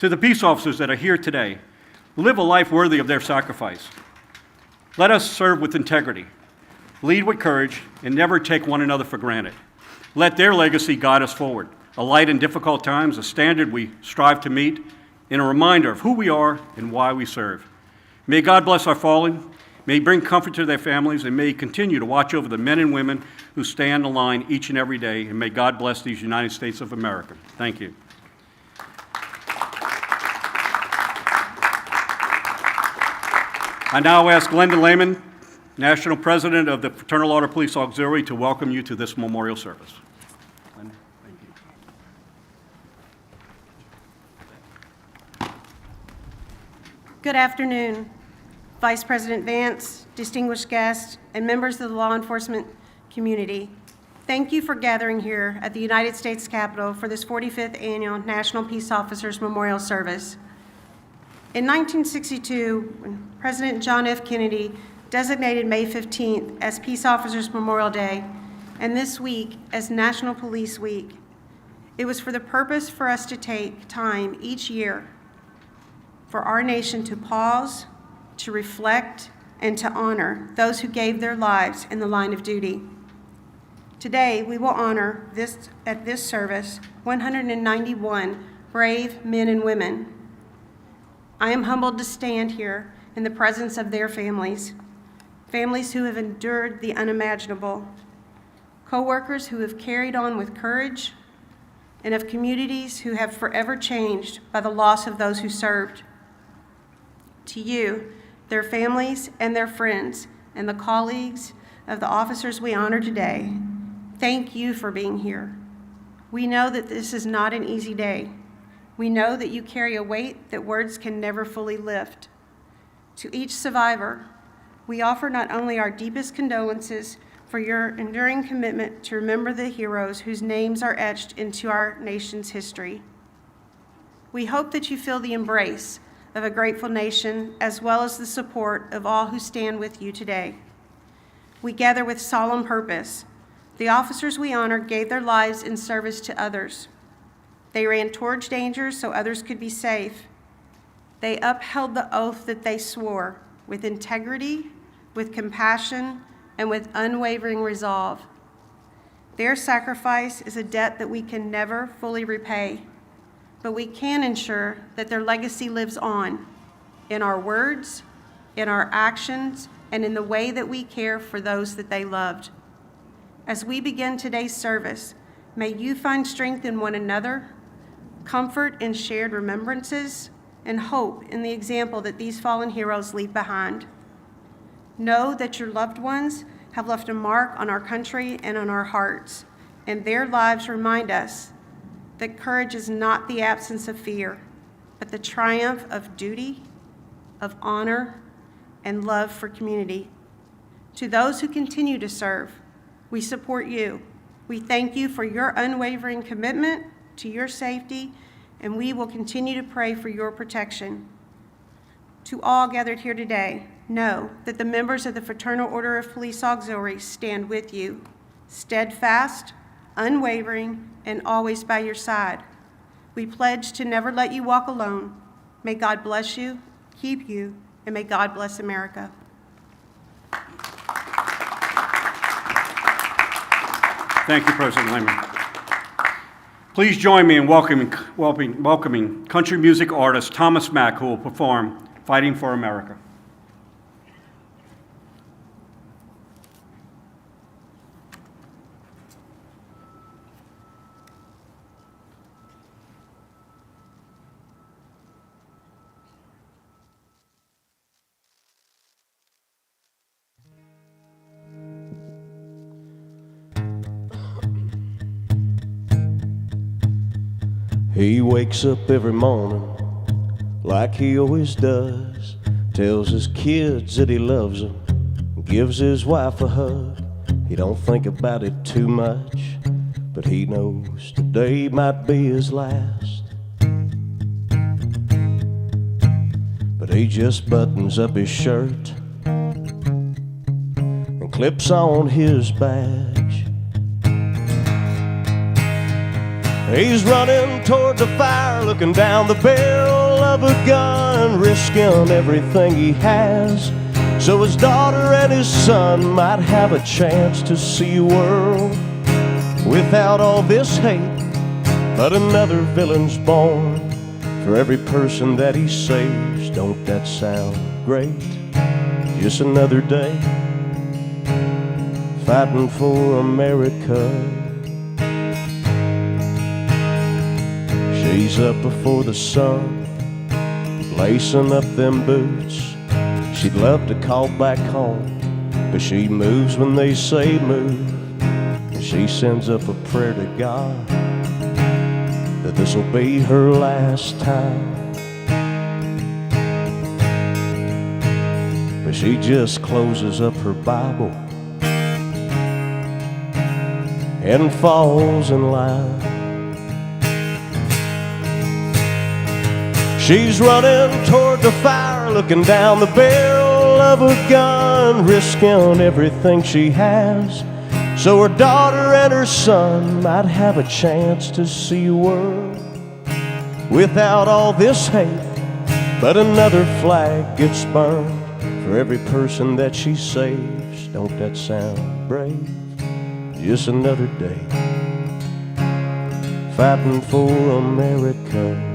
To the peace officers that are here today, live a life worthy of their sacrifice. Let us serve with integrity, lead with courage, and never take one another for granted. Let their legacy guide us forward, a light in difficult times, a standard we strive to meet, and a reminder of who we are and why we serve. May God bless our fallen, may He bring comfort to their families, and may He continue to watch over the men and women who stand in line each and every day, and may God bless these United States of America. Thank you. I now ask Glenda Lehman, National President of the Fraternal Order Police Auxiliary, to welcome you to this memorial service. Glenda, thank you. Good afternoon, Vice President Vance, distinguished guests, and members of the law enforcement community. Thank you for gathering here at the United States Capitol for this 45th Annual National Peace Officers Memorial Service. In 1962, when President John F. Kennedy designated May 15th as Peace Officers Memorial Day and this week as National Police Week, it was for the purpose for us to take time each year for our nation to pause, to reflect, and to honor those who gave their lives in the line of duty. Today, we will honor at this service 191 brave men and women. I am humbled to stand here in the presence of their families, families who have endured the unimaginable, co-workers who have carried on with courage, and of communities who have forever changed by the loss of those who served. To you, their families and their friends, and the colleagues of the officers we honor today, thank you for being here. We know that this is not an easy day. We know that you carry a weight that words can never fully lift. To each survivor, we offer not only our deepest condolences for your enduring commitment to remember the heroes whose names are etched into our nation's history. We hope that you feel the embrace of a grateful nation as well as the support of all who stand with you today. We gather with solemn purpose. The officers we honor gave their lives in service to others. They ran towards danger so others could be safe. They upheld the oath that they swore with integrity, with compassion, and with unwavering resolve. Their sacrifice is a debt that we can never fully repay, but we can ensure that their legacy lives on in our words, in our actions, and in the way that we care for those that they loved. As we begin today's service, may you find strength in one another, comfort in shared remembrances, and hope in the example that these fallen heroes leave behind. Know that your loved ones have left a mark on our country and on our hearts, and their lives remind us that courage is not the absence of fear, but the triumph of duty, of honor, and love for community. To those who continue to serve, we support you. We thank you for your unwavering commitment to your safety, and we will continue to pray for your protection. To all gathered here today, know that the members of the Fraternal Order of Police Auxiliary stand with you, steadfast, unwavering, and always by your side. We pledge to never let you walk alone. May God bless you, keep you, and may God bless America. Thank you, President Lehman. Please join me in welcoming country music artist Thomas Mack, who will perform Fighting for America. He wakes up every morning like he always does, tells his kids that he loves them, gives his wife a hug. He don't think about it too much, but he knows today might be his last. But he just buttons up his shirt and clips on his badge. He's running toward the fire, looking down the barrel of a gun, risking everything he has, so his daughter and his son might have a chance to see a world without all this hate. But another villain's born for every person that he saves. Don't that sound great? Just another day fighting for America. She's up before the sun, lacing up them boots. She'd love to call back home, but she moves when they say move. And she sends up a prayer to God that this'll be her last time. But she just closes up her Bible and falls in line. She's running toward the fire, looking down the barrel of a gun, risking everything she has, so her daughter and her son might have a chance to see a world without all this hate. But another flag gets burned for every person that she saves. Don't that sound brave? Just another day fighting for America.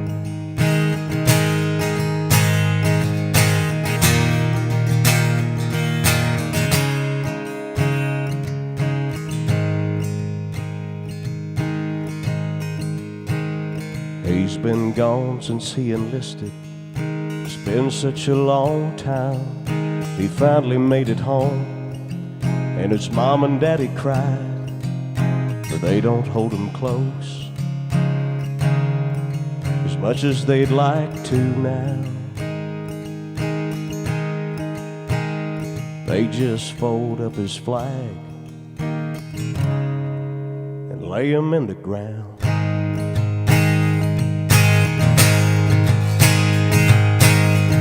He's been gone since he enlisted. It's been such a long time. He finally made it home, and his mom and daddy cried, but they don't hold him close as much as they'd like to now. They just fold up his flag and lay him in the ground.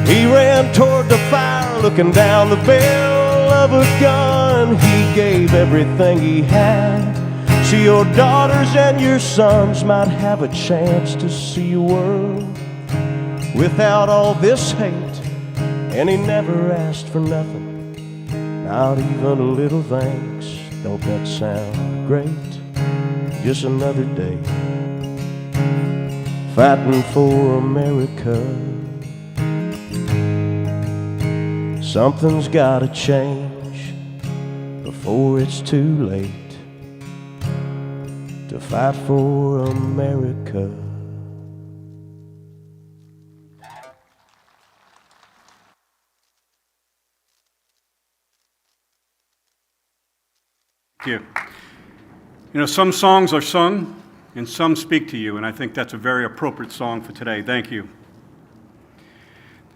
He ran toward the fire, looking down the barrel of a gun. He gave everything he had, so your daughters and your sons might have a chance to see a world without all this hate. And he never asked for nothing, not even a little thanks. Don't that sound great? Just another day fighting for America. Something's gotta change before it's too late to fight for America. Thank you. You know, some songs are sung and some speak to you, and I think that's a very appropriate song for today. Thank you.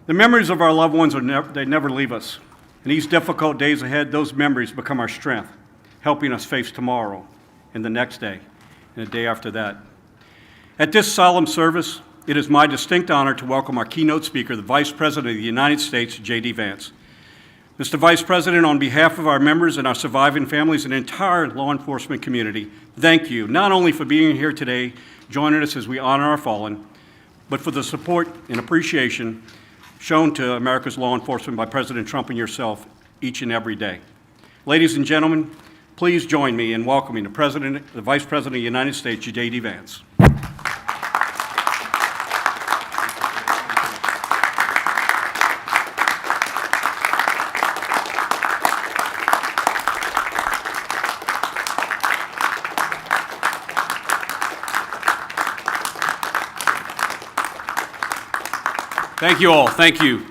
The memories of our loved ones they never leave us. In these difficult days ahead, those memories become our strength, helping us face tomorrow and the next day and the day after that. At this solemn service, it is my distinct honor to welcome our keynote speaker, the Vice President of the United States, J.D. Vance. Mr. Vice President, on behalf of our members and our surviving families and the entire law enforcement community, thank you not only for being here today, joining us as we honor our fallen, but for the support and appreciation shown to America's law enforcement by President Trump and yourself each and every day. Ladies and gentlemen, please join me in welcoming the Vice President of the United States, J.D. Vance. Thank you all. Thank you.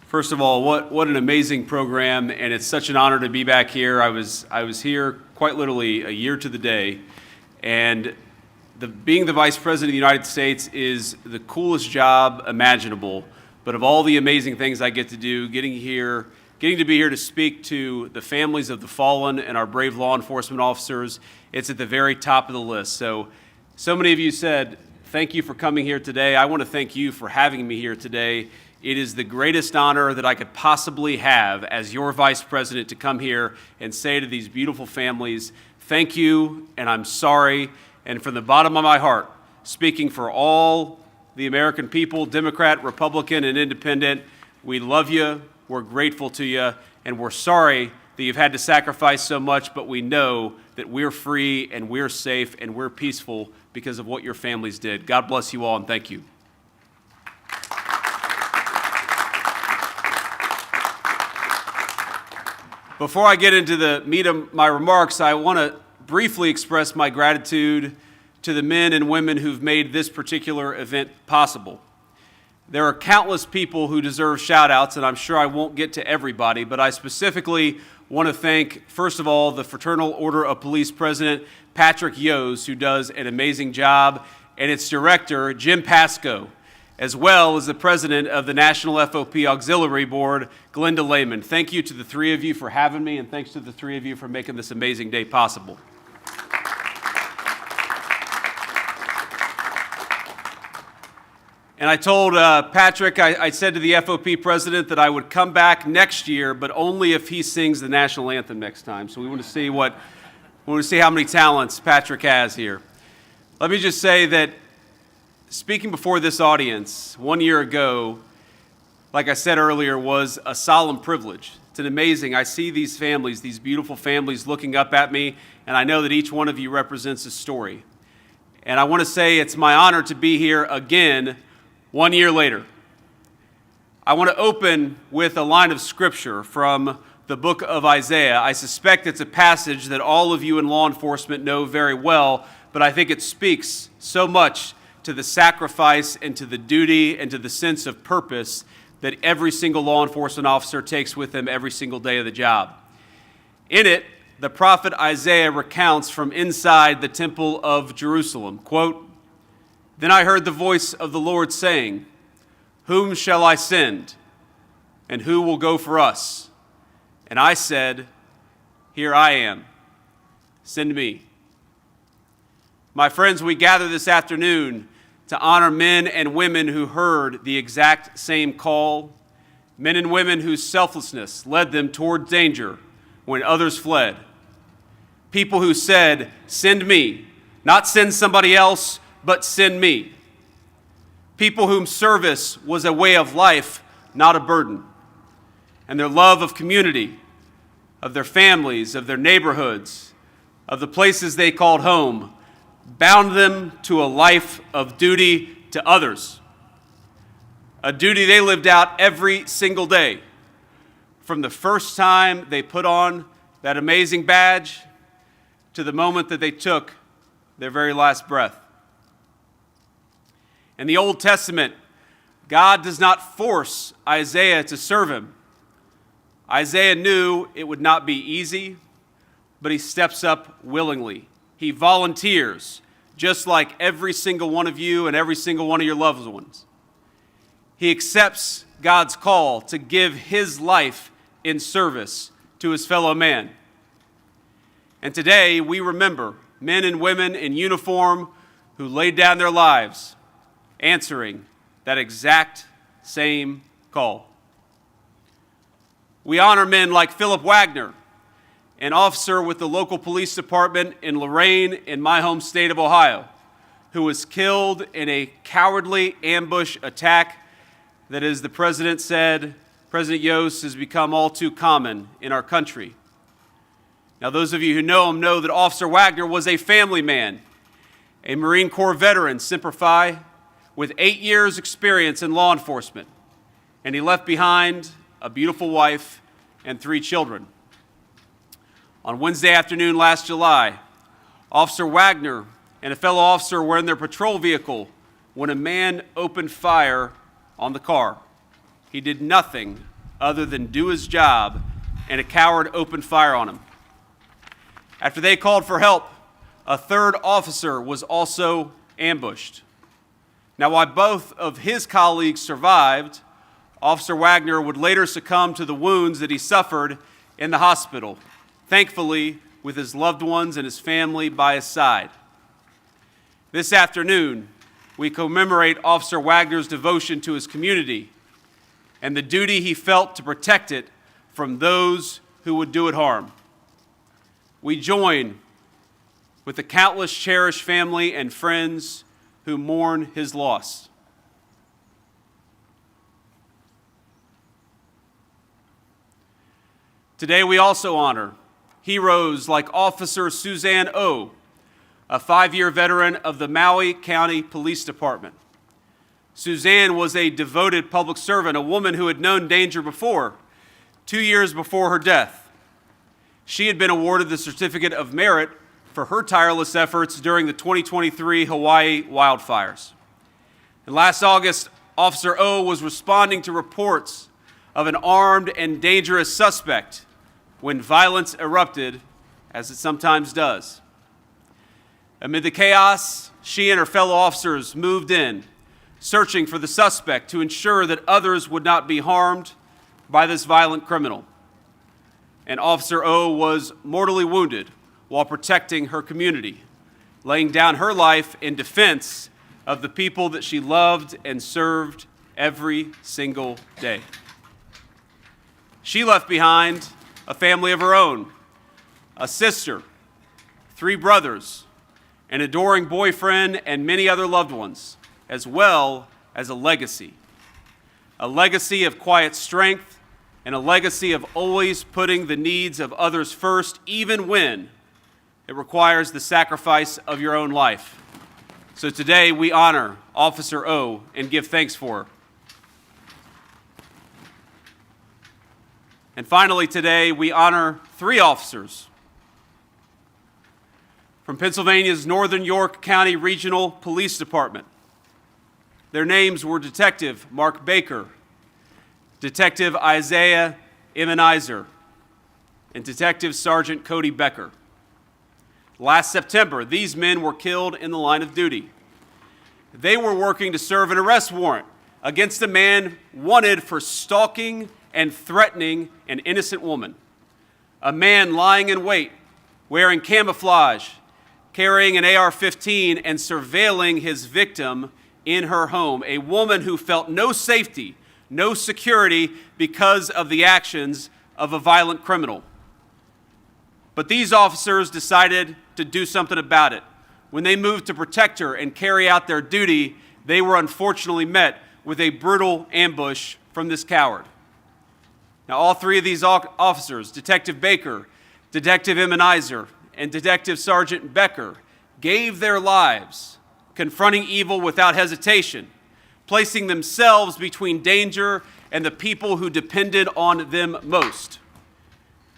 First of all, what an amazing program, and it's such an honor to be back here. I was here quite literally a year to the day, and being the Vice President of the United States is the coolest job imaginable. But of all the amazing things I get to do, getting to be here to speak to the families of the fallen and our brave law enforcement officers, it's at the very top of the list. So many of you said, thank you for coming here today. I want to thank you for having me here today. It is the greatest honor that I could possibly have as your Vice President to come here and say to these beautiful families, thank you, and I'm sorry. And from the bottom of my heart, speaking for all the American people, Democrat, Republican, and Independent, we love you, we're grateful to you, and we're sorry that you've had to sacrifice so much, but we know that we're free and we're safe and we're peaceful because of what your families did. God bless you all, and thank you. Before I get into the meat of my remarks, I want to briefly express my gratitude to the men and women who've made this particular event possible. There are countless people who deserve shout-outs, and I'm sure I won't get to everybody, but I specifically want to thank, first of all, the Fraternal Order of Police President Patrick Yose, who does an amazing job, and its director, Jim Pasco, as well as the president of the National FOP Auxiliary Board, Glenda Lehman. Thank you to the three of you for having me, and thanks to the three of you for making this amazing day possible. And I told Patrick, I said to the FOP president that I would come back next year, but only if he sings the national anthem next time. So we want to see how many talents Patrick has here. Let me just say that speaking before this audience 1 year ago, like I said earlier, was a solemn privilege. It's an amazing, I see these families, these beautiful families looking up at me, and I know that each one of you represents a story. And I want to say it's my honor to be here again 1 year later. I want to open with a line of scripture from the book of Isaiah. I suspect it's a passage that all of you in law enforcement know very well, but I think it speaks so much to the sacrifice and to the duty and to the sense of purpose that every single law enforcement officer takes with them every single day of the job. In it, the prophet Isaiah recounts from inside the temple of Jerusalem, quote, "Then I heard the voice of the Lord saying, 'Whom shall I send? And who will go for us?' And I said, 'Here I am. Send me.'" My friends, we gather this afternoon to honor men and women who heard the exact same call, men and women whose selflessness led them toward danger when others fled. People who said, "Send me," not send somebody else, but send me. People whom service was a way of life, not a burden. And their love of community, of their families, of their neighborhoods, of the places they called home, bound them to a life of duty to others. A duty they lived out every single day, from the first time they put on that amazing badge to the moment that they took their very last breath. In the Old Testament, God does not force Isaiah to serve him. Isaiah knew it would not be easy, but he steps up willingly. He volunteers, just like every single one of you and every single one of your loved ones. He accepts God's call to give his life in service to his fellow man. And today we remember men and women in uniform who laid down their lives answering that exact same call. We honor men like Philip Wagner, an officer with the local police department in Lorain in my home state of Ohio, who was killed in a cowardly ambush attack that, as the president said, President Yose, has become all too common in our country. Now, those of you who know him know that Officer Wagner was a family man, a Marine Corps veteran, Semper Fi, with 8 years' experience in law enforcement, and he left behind a beautiful wife and 3 children. On Wednesday afternoon last July, Officer Wagner and a fellow officer were in their patrol vehicle when a man opened fire on the car. He did nothing other than do his job, and a coward opened fire on him. After they called for help, a 3rd officer was also ambushed. Now, while both of his colleagues survived, Officer Wagner would later succumb to the wounds that he suffered in the hospital, thankfully with his loved ones and his family by his side. This afternoon, we commemorate Officer Wagner's devotion to his community and the duty he felt to protect it from those who would do it harm. We join with the countless cherished family and friends who mourn his loss. Today we also honor heroes like Officer Suzanne O, a 5-year veteran of the Maui County Police Department. Suzanne was a devoted public servant, a woman who had known danger before, 2 years before her death. She had been awarded the Certificate of Merit for her tireless efforts during the 2023 Hawaii wildfires. And last August, Officer O was responding to reports of an armed and dangerous suspect when violence erupted, as it sometimes does. Amid the chaos, she and her fellow officers moved in, searching for the suspect to ensure that others would not be harmed by this violent criminal. And Officer O was mortally wounded while protecting her community, laying down her life in defense of the people that she loved and served every single day. She left behind a family of her own, a sister, 3 brothers, an adoring boyfriend, and many other loved ones, as well as a legacy of quiet strength and a legacy of always putting the needs of others first, even when it requires the sacrifice of your own life. So today we honor Officer O and give thanks for her. And finally today we honor 3 officers from Pennsylvania's Northern York County Regional Police Department. Their names were Detective Mark Baker, Detective Isaiah Immunizer, and Detective Sergeant Cody Becker. Last September, these men were killed in the line of duty. They were working to serve an arrest warrant against a man wanted for stalking and threatening an innocent woman. A man lying in wait, wearing camouflage, carrying an AR-15 and surveilling his victim in her home, a woman who felt no safety, no security because of the actions of a violent criminal. But these officers decided to do something about it. When they moved to protect her and carry out their duty, they were unfortunately met with a brutal ambush from this coward. Now, all 3 of these officers, Detective Baker, Detective Immunizer, and Detective Sergeant Becker, gave their lives confronting evil without hesitation, placing themselves between danger and the people who depended on them most.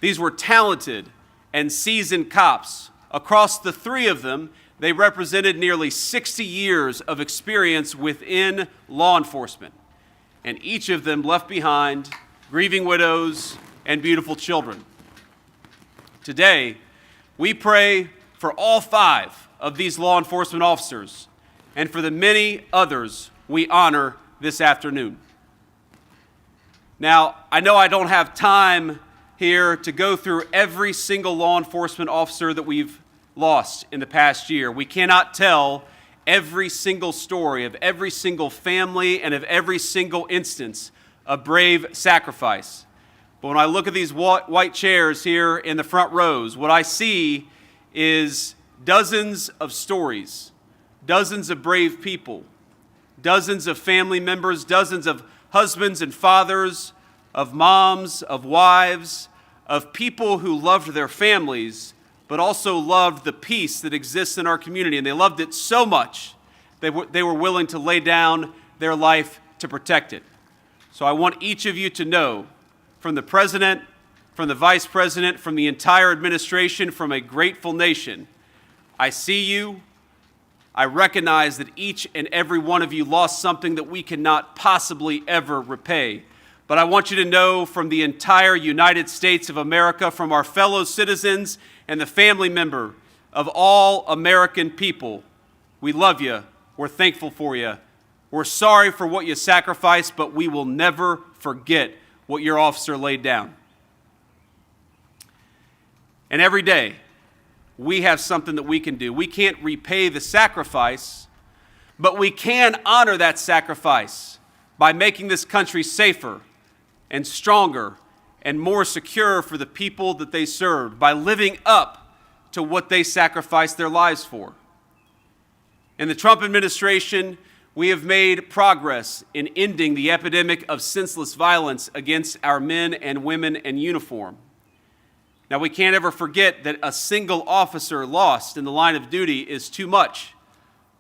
These were talented and seasoned cops. Across the 3 of them, they represented nearly 60 years of experience within law enforcement, and each of them left behind grieving widows and beautiful children. Today, we pray for all 5 of these law enforcement officers and for the many others we honor this afternoon. Now, I know I don't have time here to go through every single law enforcement officer that we've lost in the past year. We cannot tell every single story of every single family and of every single instance of brave sacrifice. But when I look at these white chairs here in the front rows, what I see is dozens of stories, dozens of brave people, dozens of family members, dozens of husbands and fathers, of moms, of wives, of people who loved their families, but also loved the peace that exists in our community. And they loved it so much, they were willing to lay down their life to protect it. So I want each of you to know, from the President, from the Vice President, from the entire administration, from a grateful nation, I see you. I recognize that each and every one of you lost something that we cannot possibly ever repay. But I want you to know from the entire United States of America, from our fellow citizens and the family member of all American people, we love you, we're thankful for you, we're sorry for what you sacrificed, but we will never forget what your officer laid down. And every day, we have something that we can do. We can't repay the sacrifice, but we can honor that sacrifice by making this country safer and stronger and more secure for the people that they serve, by living up to what they sacrificed their lives for. In the Trump administration, we have made progress in ending the epidemic of senseless violence against our men and women in uniform. Now, we can't ever forget that a single officer lost in the line of duty is too much.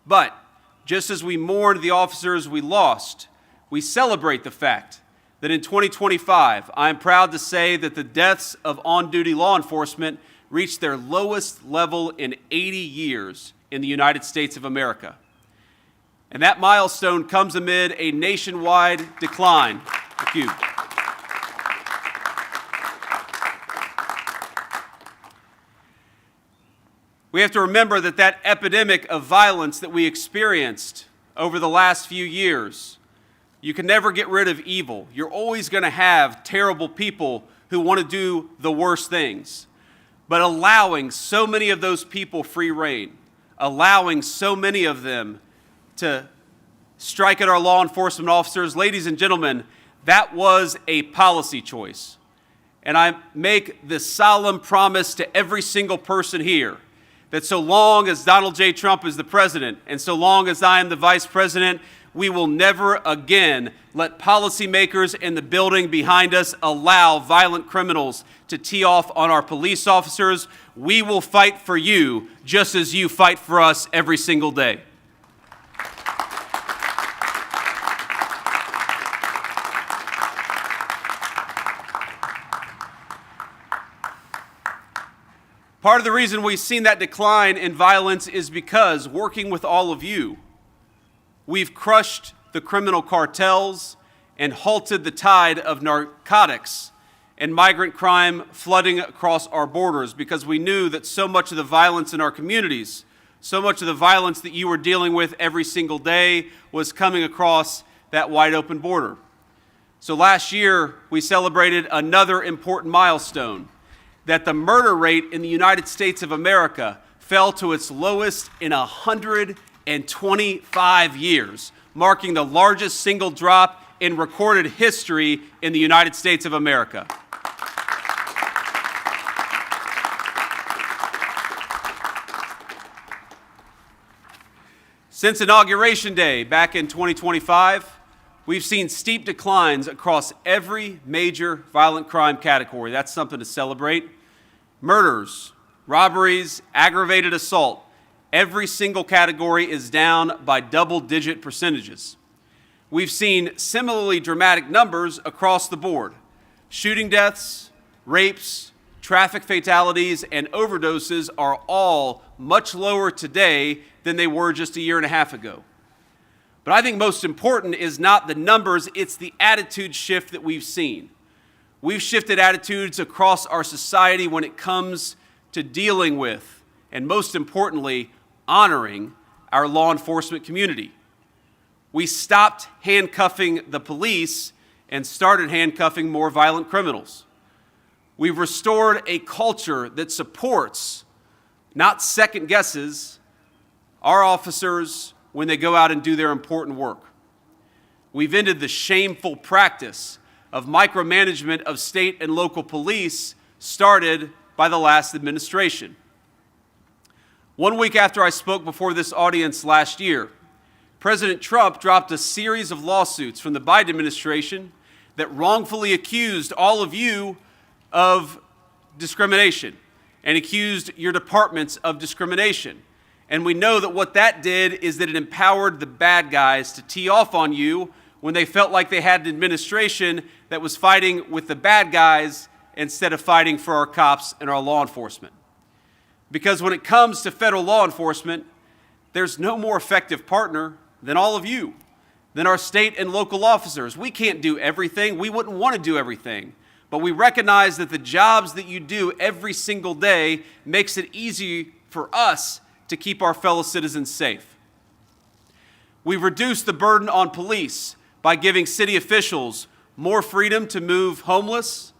But just as we mourn the officers we lost, we celebrate the fact that in 2025, I am proud to say that the deaths of on-duty law enforcement reached their lowest level in 80 years in the United States of America. And that milestone comes amid a nationwide decline. Thank you. We have to remember that that epidemic of violence that we experienced over the last few years, you can never get rid of evil. You're always going to have terrible people who want to do the worst things. But allowing so many of those people free rein, allowing so many of them to strike at our law enforcement officers, ladies and gentlemen, that was a policy choice. And I make this solemn promise to every single person here that so long as Donald J. Trump is the president and so long as I am the vice president, we will never again let policymakers in the building behind us allow violent criminals to tee off on our police officers. We will fight for you just as you fight for us every single day. Part of the reason we've seen that decline in violence is because, working with all of you, we've crushed the criminal cartels and halted the tide of narcotics and migrant crime flooding across our borders, because we knew that so much of the violence in our communities, so much of the violence that you were dealing with every single day was coming across that wide open border. So last year, we celebrated another important milestone, that the murder rate in the United States of America fell to its lowest in 125 years, marking the largest single drop in recorded history in the United States of America. Since Inauguration Day back in 2025, we've seen steep declines across every major violent crime category. That's something to celebrate. Murders, robberies, aggravated assault, every single category is down by double-digit percentages. We've seen similarly dramatic numbers across the board. Shooting deaths, rapes, traffic fatalities, and overdoses are all much lower today than they were just a year and a half ago. But I think most important is not the numbers, it's the attitude shift that we've seen. We've shifted attitudes across our society when it comes to dealing with, and most importantly, honoring our law enforcement community. We stopped handcuffing the police and started handcuffing more violent criminals. We've restored a culture that supports, not second guesses, our officers when they go out and do their important work. We've ended the shameful practice of micromanagement of state and local police started by the last administration. 1 week after I spoke before this audience last year, President Trump dropped a series of lawsuits from the Biden administration that wrongfully accused all of you of discrimination and accused your departments of discrimination. And we know that what that did is that it empowered the bad guys to tee off on you when they felt like they had an administration that was fighting with the bad guys instead of fighting for our cops and our law enforcement. Because when it comes to federal law enforcement, there's no more effective partner than all of you, than our state and local officers. We can't do everything. We wouldn't want to do everything. But we recognize that the jobs that you do every single day makes it easy for us to keep our fellow citizens safe. We've reduced the burden on police by giving city officials more freedom to move homeless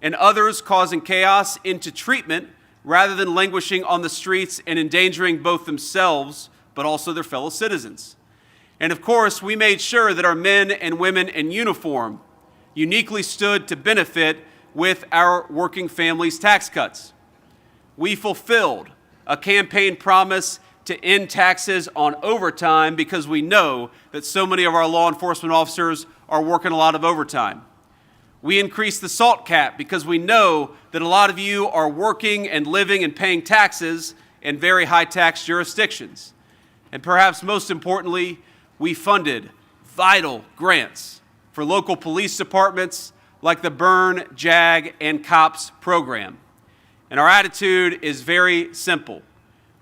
and others causing chaos into treatment rather than languishing on the streets and endangering both themselves but also their fellow citizens. And of course, we made sure that our men and women in uniform uniquely stood to benefit with our working families' tax cuts. We fulfilled a campaign promise to end taxes on overtime because we know that so many of our law enforcement officers are working a lot of overtime. We increased the SALT cap because we know that a lot of you are working and living and paying taxes in very high tax jurisdictions. And perhaps most importantly, we funded vital grants for local police departments like the Burn, JAG, and COPS program. And our attitude is very simple.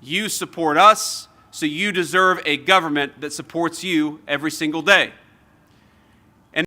You support us, so you deserve a government that supports you every single day.